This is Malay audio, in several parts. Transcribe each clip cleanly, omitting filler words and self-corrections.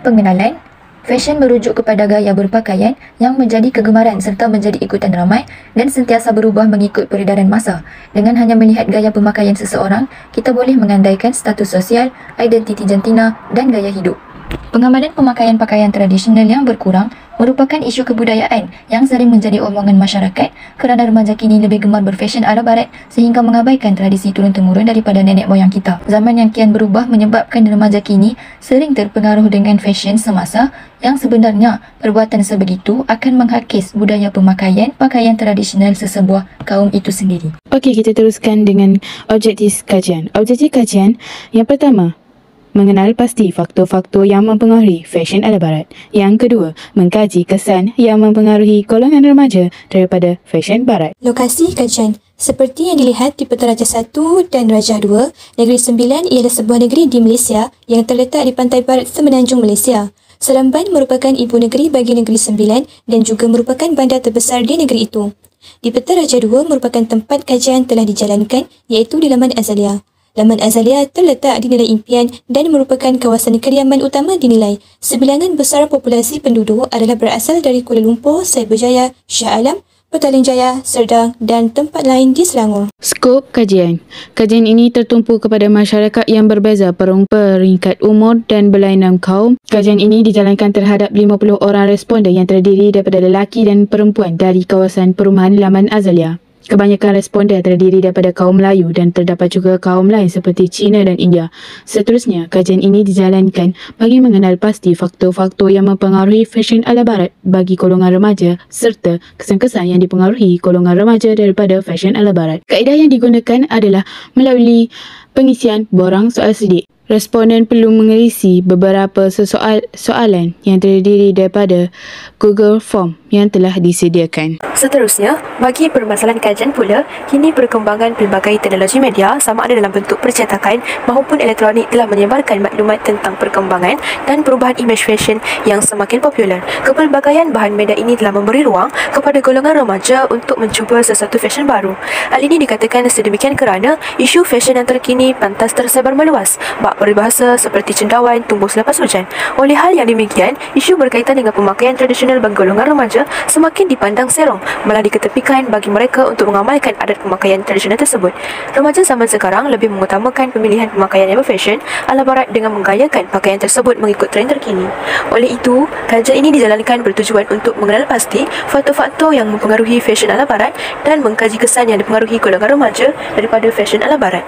Pengenalan. Fashion merujuk kepada gaya berpakaian yang menjadi kegemaran serta menjadi ikutan ramai dan sentiasa berubah mengikut peredaran masa. Dengan hanya melihat gaya pemakaian seseorang, kita boleh mengandaikan status sosial, identiti jantina dan gaya hidup. Pengamalan pemakaian pakaian tradisional yang berkurang merupakan isu kebudayaan yang sering menjadi omongan masyarakat kerana remaja kini lebih gemar berfashion ala barat sehingga mengabaikan tradisi turun-temurun daripada nenek moyang kita. Zaman yang kian berubah menyebabkan remaja kini sering terpengaruh dengan fashion semasa yang sebenarnya perbuatan sebegitu akan menghakis budaya pemakaian pakaian tradisional sesebuah kaum itu sendiri. Okey, kita teruskan dengan objektif kajian. Objektif kajian yang pertama, mengenal pasti faktor-faktor yang mempengaruhi fashion ala barat. Yang kedua, mengkaji kesan yang mempengaruhi golongan remaja daripada fashion barat. Lokasi kajian. Seperti yang dilihat di Peta Raja 1 dan Raja 2, Negeri Sembilan ialah sebuah negeri di Malaysia yang terletak di pantai barat semenanjung Malaysia. Seremban merupakan ibu negeri bagi Negeri Sembilan dan juga merupakan bandar terbesar di negeri itu. Di Peta Raja 2 merupakan tempat kajian telah dijalankan iaitu di Laman Azalia. Laman Azalia terletak di Nilai Impian dan merupakan kawasan kediaman utama di Nilai. Sebilangan besar populasi penduduk adalah berasal dari Kuala Lumpur, Cyberjaya, Shah Alam, Petaling Jaya, Serdang dan tempat lain di Selangor. Skop kajian. Kajian ini tertumpu kepada masyarakat yang berbeza peringkat umur dan berlainan kaum. Kajian ini dijalankan terhadap 50 orang responden yang terdiri daripada lelaki dan perempuan dari kawasan perumahan Laman Azalia. Kebanyakan responden terdiri daripada kaum Melayu dan terdapat juga kaum lain seperti China dan India. Seterusnya, kajian ini dijalankan bagi mengenal pasti faktor-faktor yang mempengaruhi fashion ala barat bagi golongan remaja serta kesan-kesan yang dipengaruhi golongan remaja daripada fashion ala barat. Kaedah yang digunakan adalah melalui pengisian borang soal sedik. Responden perlu mengisi beberapa soalan yang terdiri daripada Google Form yang telah disediakan. Seterusnya, bagi permasalahan kajian pula, kini perkembangan pelbagai teknologi media sama ada dalam bentuk percetakan maupun elektronik telah menyebarkan maklumat tentang perkembangan dan perubahan imej fashion yang semakin popular. Kepelbagaian bahan media ini telah memberi ruang kepada golongan remaja untuk mencuba sesuatu fashion baru. Hal ini dikatakan sedemikian kerana isu fashion yang terkini pantas tersebar meluas. Bak peribahasa seperti cendawan tumbuh selepas hujan. Oleh hal yang demikian, isu berkaitan dengan pemakaian tradisional bagi golongan remaja semakin dipandang serong, malah diketepikan bagi mereka untuk mengamalkan adat pemakaian tradisional tersebut. Remaja zaman sekarang lebih mengutamakan pemilihan pemakaian yang berfashion ala barat dengan menggayakan pakaian tersebut mengikut trend terkini. Oleh itu, kajian ini dijalankan bertujuan untuk mengenal pasti faktor-faktor yang mempengaruhi fashion ala barat dan mengkaji kesan yang dipengaruhi golongan remaja daripada fashion ala barat.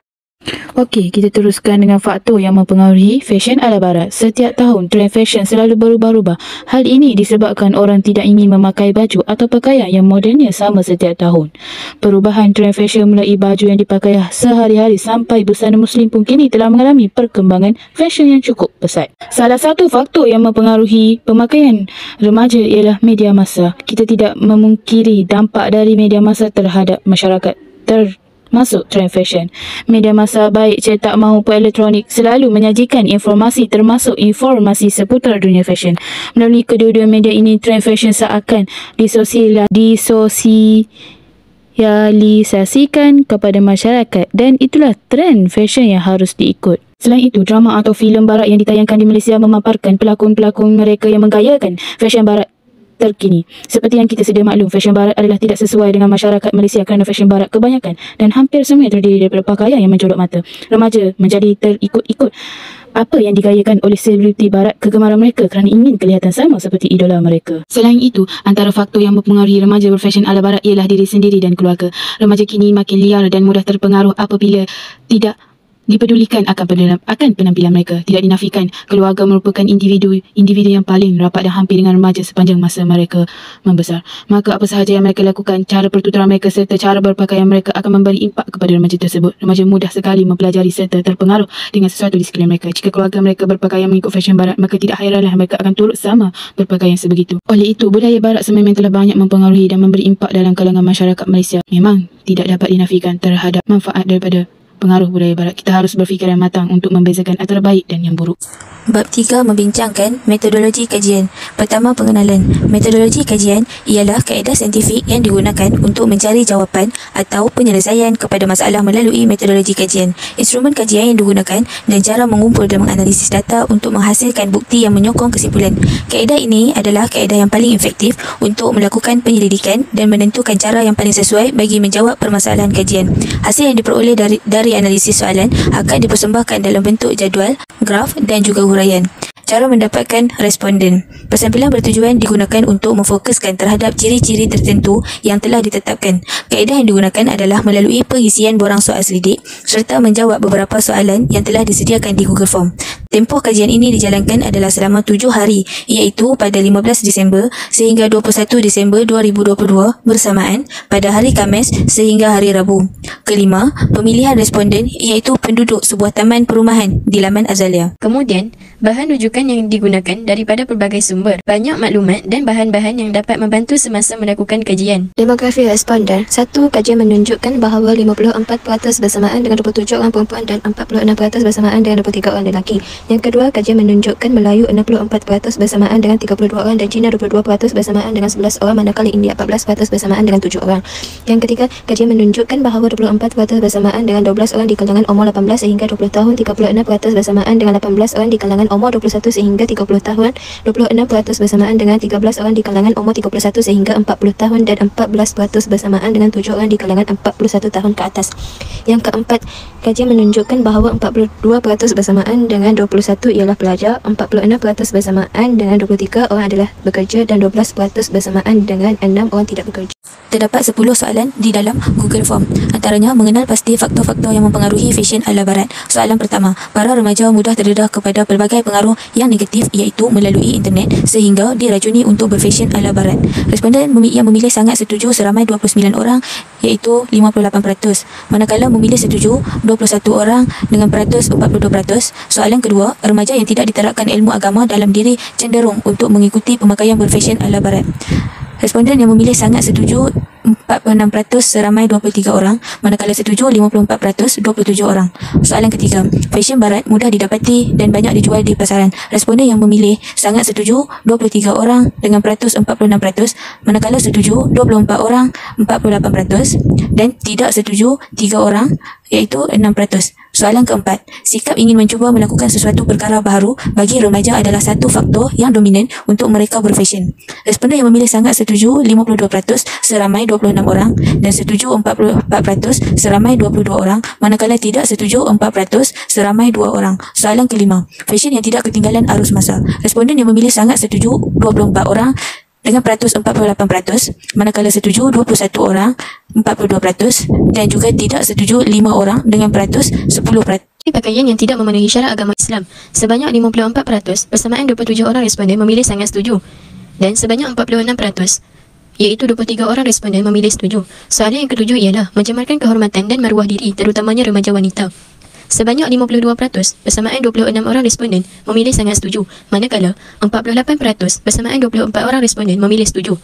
Okey, kita teruskan dengan faktor yang mempengaruhi fashion ala barat. Setiap tahun, trend fashion selalu berubah-ubah. Hal ini disebabkan orang tidak ingin memakai baju atau pakaian yang modelnya sama setiap tahun. Perubahan trend fashion mulai baju yang dipakai sehari-hari sampai busana muslim pun kini telah mengalami perkembangan fashion yang cukup pesat. Salah satu faktor yang mempengaruhi pemakaian remaja ialah media massa. Kita tidak memungkiri dampak dari media massa terhadap masyarakat masuk trend fashion. Media massa baik cetak maupun elektronik selalu menyajikan informasi termasuk informasi seputar dunia fashion. Melalui kedua-dua media ini, trend fashion seakan disosialisasikan kepada masyarakat dan itulah trend fashion yang harus diikut. Selain itu, drama atau filem barat yang ditayangkan di Malaysia memaparkan pelakon-pelakon mereka yang menggayakan fashion barat terkini. Seperti yang kita sedia maklum, fashion barat adalah tidak sesuai dengan masyarakat Malaysia kerana fashion barat kebanyakan dan hampir semua terdiri daripada pakaian yang mencolok mata. Remaja menjadi terikut-ikut apa yang digayakan oleh selebriti barat kegemaran mereka kerana ingin kelihatan sama seperti idola mereka. Selain itu, antara faktor yang mempengaruhi remaja berfashion ala barat ialah diri sendiri dan keluarga. Remaja kini makin liar dan mudah terpengaruh apabila tidak dipedulikan akan penampilan mereka. Tidak dinafikan, keluarga merupakan individu yang paling rapat dan hampir dengan remaja sepanjang masa mereka membesar. Maka apa sahaja yang mereka lakukan, cara pertuturan mereka serta cara berpakaian mereka akan memberi impak kepada remaja tersebut. Remaja mudah sekali mempelajari serta terpengaruh dengan sesuatu di sekeliling mereka. Jika keluarga mereka berpakaian mengikut fashion barat, maka tidak heranlah mereka akan turut sama berpakaian sebegitu. Oleh itu, budaya barat sememang telah banyak mempengaruhi dan memberi impak dalam kalangan masyarakat Malaysia. Memang tidak dapat dinafikan terhadap manfaat daripada pengaruh budaya barat. Kita harus berfikiran matang untuk membezakan antara baik dan yang buruk. Bab 3 membincangkan metodologi kajian. Pertama, pengenalan. Metodologi kajian ialah kaedah saintifik yang digunakan untuk mencari jawapan atau penyelesaian kepada masalah melalui metodologi kajian. Instrumen kajian yang digunakan dan cara mengumpul dan menganalisis data untuk menghasilkan bukti yang menyokong kesimpulan. Kaedah ini adalah kaedah yang paling efektif untuk melakukan penyelidikan dan menentukan cara yang paling sesuai bagi menjawab permasalahan kajian. Hasil yang diperoleh dari analisis soalan akan dipersembahkan dalam bentuk jadual, graf dan juga huraian. Cara mendapatkan responden. Persampilan bertujuan digunakan untuk memfokuskan terhadap ciri-ciri tertentu yang telah ditetapkan. Kaedah yang digunakan adalah melalui pengisian borang soal selidik serta menjawab beberapa soalan yang telah disediakan di Google Form. Tempoh kajian ini dijalankan adalah selama 7 hari, iaitu pada 15 Disember sehingga 21 Disember 2022 bersamaan pada hari Khamis sehingga hari Rabu. Kelima, pemilihan responden iaitu penduduk sebuah taman perumahan di Laman Azalia. Kemudian, bahan rujukan yang digunakan daripada pelbagai sumber, banyak maklumat dan bahan-bahan yang dapat membantu semasa melakukan kajian. Demografi responden. 1. Kajian menunjukkan bahawa 54% bersamaan dengan 27 orang perempuan dan 46% bersamaan dengan 23 orang lelaki. Yang kedua, kajian menunjukkan Melayu 64% bersamaan dengan 32 orang dan Cina 22% bersamaan dengan 11 orang, manakala India 14% bersamaan dengan 7 orang. Yang ketiga, kajian menunjukkan bahawa 24% bersamaan dengan 12 orang di kalangan umur 18 sehingga 20 tahun, 36% bersamaan dengan 18 orang di kalangan umur 21 sehingga 30 tahun, 26% bersamaan dengan 13 orang di kalangan umur 31 sehingga 40 tahun dan 14% bersamaan dengan 7 orang di kalangan 41 tahun ke atas. Yang keempat, kajian menunjukkan bahawa 42% bersamaan dengan 21 ialah pelajar, 46% bersamaan dengan 23 orang adalah bekerja dan 12% bersamaan dengan 6 orang tidak bekerja. Terdapat 10 soalan di dalam Google Form. Antaranya, mengenal pasti faktor-faktor yang mempengaruhi fashion ala barat. Soalan pertama, para remaja mudah terdedah kepada pelbagai pengaruh yang negatif iaitu melalui internet sehingga diracuni untuk berfashion ala barat. Responden yang memilih sangat setuju seramai 29 orang iaitu 58%. Manakala memilih setuju 21 orang dengan peratus 42%. Soalan kedua, remaja yang tidak diterapkan ilmu agama dalam diri cenderung untuk mengikuti pemakaian berfashion ala barat. Responden yang memilih sangat setuju 46% seramai 23 orang, manakala setuju 54% 27 orang. Soalan ketiga, fashion barat mudah didapati dan banyak dijual di pasaran. Responden yang memilih sangat setuju 23 orang dengan peratus 46%, manakala setuju 24 orang 48% dan tidak setuju 3 orang iaitu 6%. Soalan keempat, sikap ingin mencuba melakukan sesuatu perkara baharu bagi remaja adalah satu faktor yang dominan untuk mereka berfashion. Responden yang memilih sangat setuju 52% seramai 26 orang dan setuju 44% seramai 22 orang, manakala tidak setuju 4% seramai 2 orang. Soalan kelima, fashion yang tidak ketinggalan arus masa. Responden yang memilih sangat setuju 24 orang dengan peratus 48%, manakala setuju 21 orang 42% dan juga tidak setuju 5 orang dengan peratus 10%. Pakaian yang tidak memenuhi syarat agama Islam. Sebanyak 54% bersamaan 27 orang responden memilih sangat setuju dan sebanyak 46% iaitu 23 orang responden memilih setuju. Soalan yang ketujuh ialah mencemarkan kehormatan dan maruah diri terutamanya remaja wanita. Sebanyak 52% bersamaan 26 orang responden memilih sangat setuju, manakala 48% bersamaan 24 orang responden memilih setuju.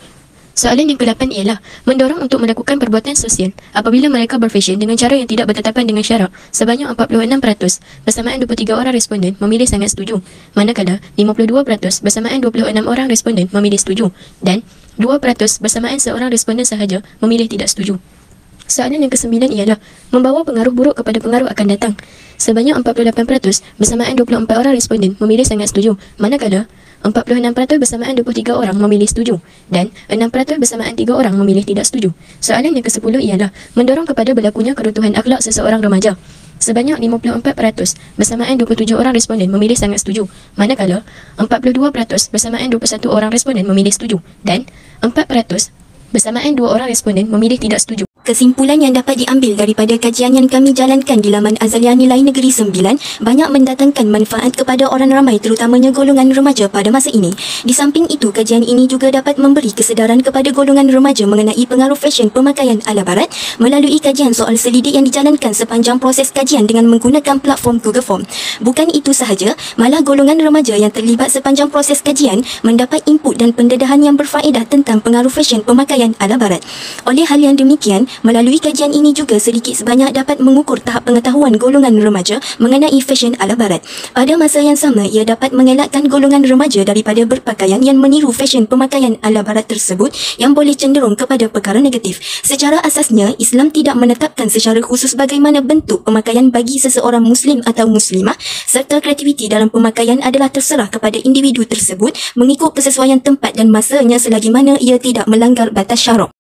Soalan yang ke-8 ialah mendorong untuk melakukan perbuatan sosial apabila mereka berfashion dengan cara yang tidak bertetapan dengan syarak. Sebanyak 46% bersamaan 23 orang responden memilih sangat setuju, manakala 52% bersamaan 26 orang responden memilih setuju dan 2% bersamaan seorang responden sahaja memilih tidak setuju. Soalan yang ke-9 ialah membawa pengaruh buruk kepada pengaruh akan datang. Sebanyak 48% bersamaan 24 orang responden memilih sangat setuju, manakala 46% bersamaan 23 orang memilih setuju dan 6% bersamaan 3 orang memilih tidak setuju. Soalan yang ke-10 ialah mendorong kepada berlakunya keruntuhan akhlak seseorang remaja. Sebanyak 54% bersamaan 27 orang responden memilih sangat setuju, manakala 42% bersamaan 21 orang responden memilih setuju dan 4% bersamaan 2 orang responden memilih tidak setuju. Kesimpulan yang dapat diambil daripada kajian yang kami jalankan di Laman Azalia Nilai Negeri 9 banyak mendatangkan manfaat kepada orang ramai terutamanya golongan remaja pada masa ini. Di samping itu, kajian ini juga dapat memberi kesedaran kepada golongan remaja mengenai pengaruh fashion pemakaian ala barat melalui kajian soal selidik yang dijalankan sepanjang proses kajian dengan menggunakan platform Google Form. Bukan itu sahaja, malah golongan remaja yang terlibat sepanjang proses kajian mendapat input dan pendedahan yang berfaedah tentang pengaruh fashion pemakaian ala barat. Oleh hal yang demikian, melalui kajian ini juga sedikit sebanyak dapat mengukur tahap pengetahuan golongan remaja mengenai fashion ala barat. Pada masa yang sama, ia dapat mengelakkan golongan remaja daripada berpakaian yang meniru fashion pemakaian ala barat tersebut yang boleh cenderung kepada perkara negatif. Secara asasnya, Islam tidak menetapkan secara khusus bagaimana bentuk pemakaian bagi seseorang Muslim atau Muslimah, serta kreativiti dalam pemakaian adalah terserah kepada individu tersebut mengikut kesesuaian tempat dan masanya selagi mana ia tidak melanggar batas syarak.